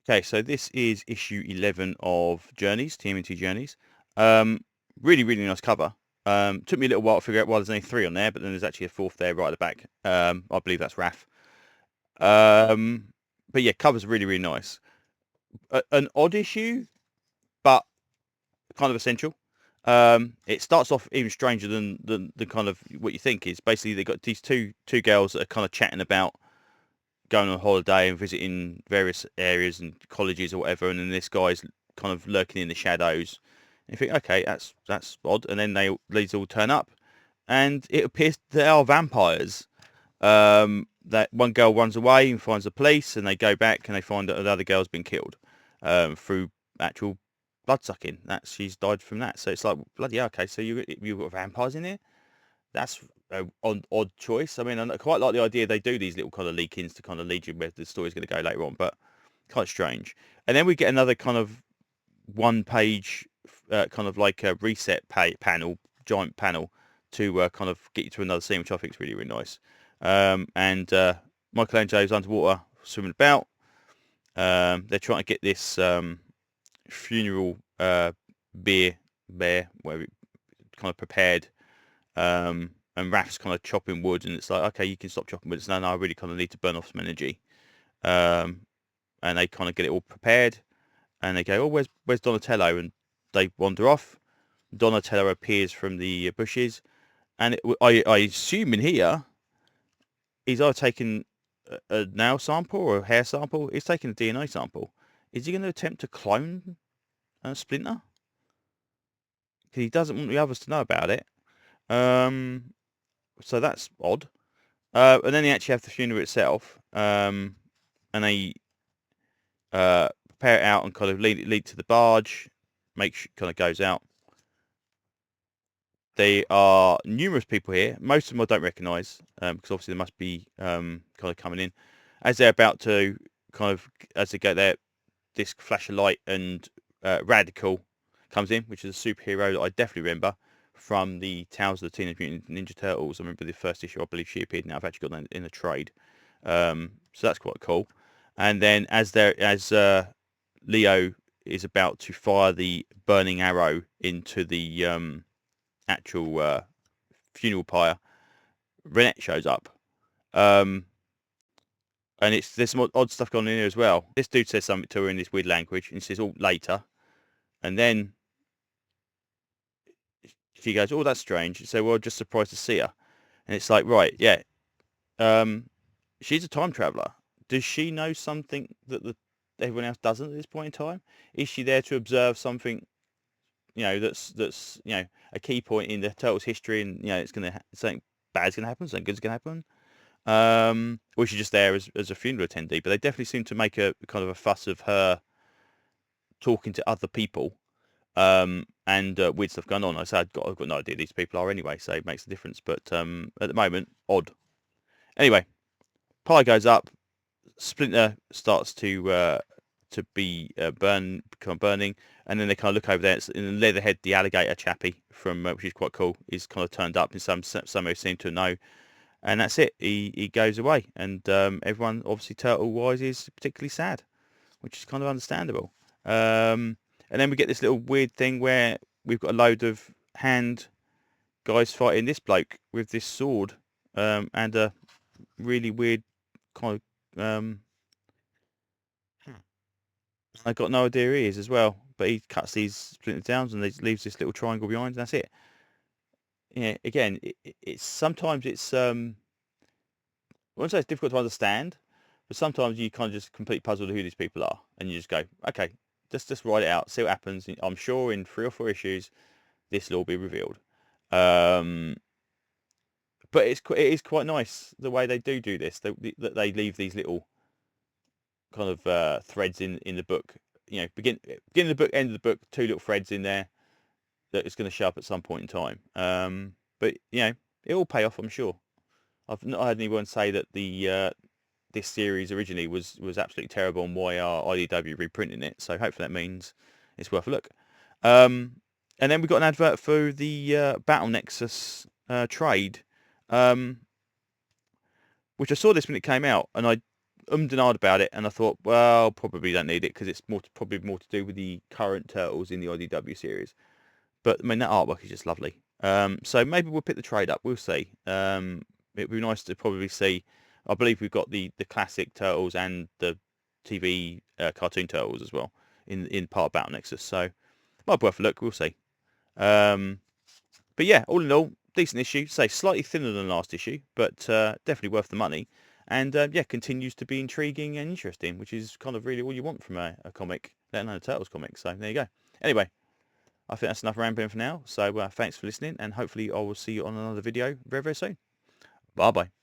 Okay, so this is issue 11 of Journeys, TMNT Journeys. Really, really nice cover. Took me a little while to figure out why there's only 3 on there, but then there's actually a 4th there right at the back. I believe that's Raph. But yeah, cover's really, really nice. An odd issue, but kind of essential. It starts off even stranger than the kind of what you think is. Basically, they've got these two girls that are kind of chatting about going on holiday and visiting various areas and colleges or whatever, and then this guy's kind of lurking in the shadows. And you think, okay, that's odd. And then these all turn up, and it appears they are vampires. That one girl runs away and finds the police, and they go back and they find that another girl's been killed through actual blood sucking. That she's died from that. So it's like, bloody hell, okay, so you've got vampires in here. That's an odd choice. I mean, I quite like the idea they do these little kind of leak-ins to kind of lead you where the story's going to go later on, but kind of strange. And then we get another kind of one-page, kind of like a reset panel, giant panel, to kind of get you to another scene, which I think is really, really nice. And Michelangelo's underwater swimming about. They're trying to get this funeral bear, whatever, kind of prepared. And Raph's kind of chopping wood, and it's like, okay, you can stop chopping wood. It's no, I really kind of need to burn off some energy. And they kind of get it all prepared, and they go, oh, where's Donatello? And they wander off. Donatello appears from the bushes, and I assume in here he's either taking a nail sample or a hair sample. He's taking a DNA sample. Is he going to attempt to clone Splinter? Because he doesn't want the others to know about it. So that's odd. And then they actually have the funeral itself, and they prepare it out and kind of lead to the barge. Kind of goes out. There are numerous people here. Most of them I don't recognise, because obviously they must be kind of coming in. As they're about to as they get there, this flash of light and Radical comes in, which is a superhero that I definitely remember from the Tales of the Teenage Mutant Ninja Turtles. I remember the first issue, I believe she appeared. Now I've actually got that in a trade, so that's quite cool. And then as Leo is about to fire the burning arrow into the actual funeral pyre, Renette shows up. And there's some odd stuff going on in here as well. This dude says something to her in this weird language, and says, "Oh, later," and then she goes, "Oh, that's strange." So, well, just surprised to see her, and it's like, right, yeah, she's a time traveler. Does she know something that everyone else doesn't at this point in time? Is she there to observe something, that's a key point in the Turtles' history, and it's something bad's gonna happen, something good's gonna happen? Or is she just there as a funeral attendee? But they definitely seem to make a kind of a fuss of her talking to other people, and weird stuff going on. I said I've got no idea who these people are anyway, so it makes a difference. But at the moment, odd. Anyway, pie goes up. Splinter starts to become burning, and then they kind of look over there. It's in Leatherhead, the alligator chappie from which is quite cool. He's kind of turned up, and some who seem to know, and that's it. He goes away, and everyone, obviously turtle wise, is particularly sad, which is kind of understandable. And then we get this little weird thing where we've got a load of hand guys fighting this bloke with this sword, and a really weird kind of I got no idea who he is as well, but he cuts these splinter downs and leaves this little triangle behind, and that's it. Yeah, again, it's sometimes it's I won't say it's difficult to understand, but sometimes you kind of just complete puzzle to who these people are, and you just go, okay, just write it out, see what happens. I'm sure in 3 or 4 issues this will all be revealed. But it is quite nice the way they do this. That they leave these little kind of threads in the book. Beginning of the book, end of the book, 2 little threads in there that is going to show up at some point in time. But it will pay off, I'm sure. I've not heard anyone say that the this series originally was absolutely terrible and why are IDW reprinting it. So hopefully that means it's worth a look. And then we got an advert for the Battle Nexus trade, which I saw this when it came out, and and ahed about it, and I thought, well, probably don't need it because it's probably more to do with the current Turtles in the IDW series. But I mean, that artwork is just lovely. So maybe we'll pick the trade up. We'll see. It'd be nice to probably see. I believe we've got the classic Turtles and the TV cartoon Turtles as well in part of Battle Nexus. So might be worth a look. We'll see. But yeah, all in all, decent issue. Say slightly thinner than last issue, but definitely worth the money. And yeah, continues to be intriguing and interesting, which is kind of really all you want from a comic, let alone a Turtles comic. So there you go. Anyway, I think that's enough rambling for now. So thanks for listening, and hopefully I will see you on another video very, very soon. Bye bye.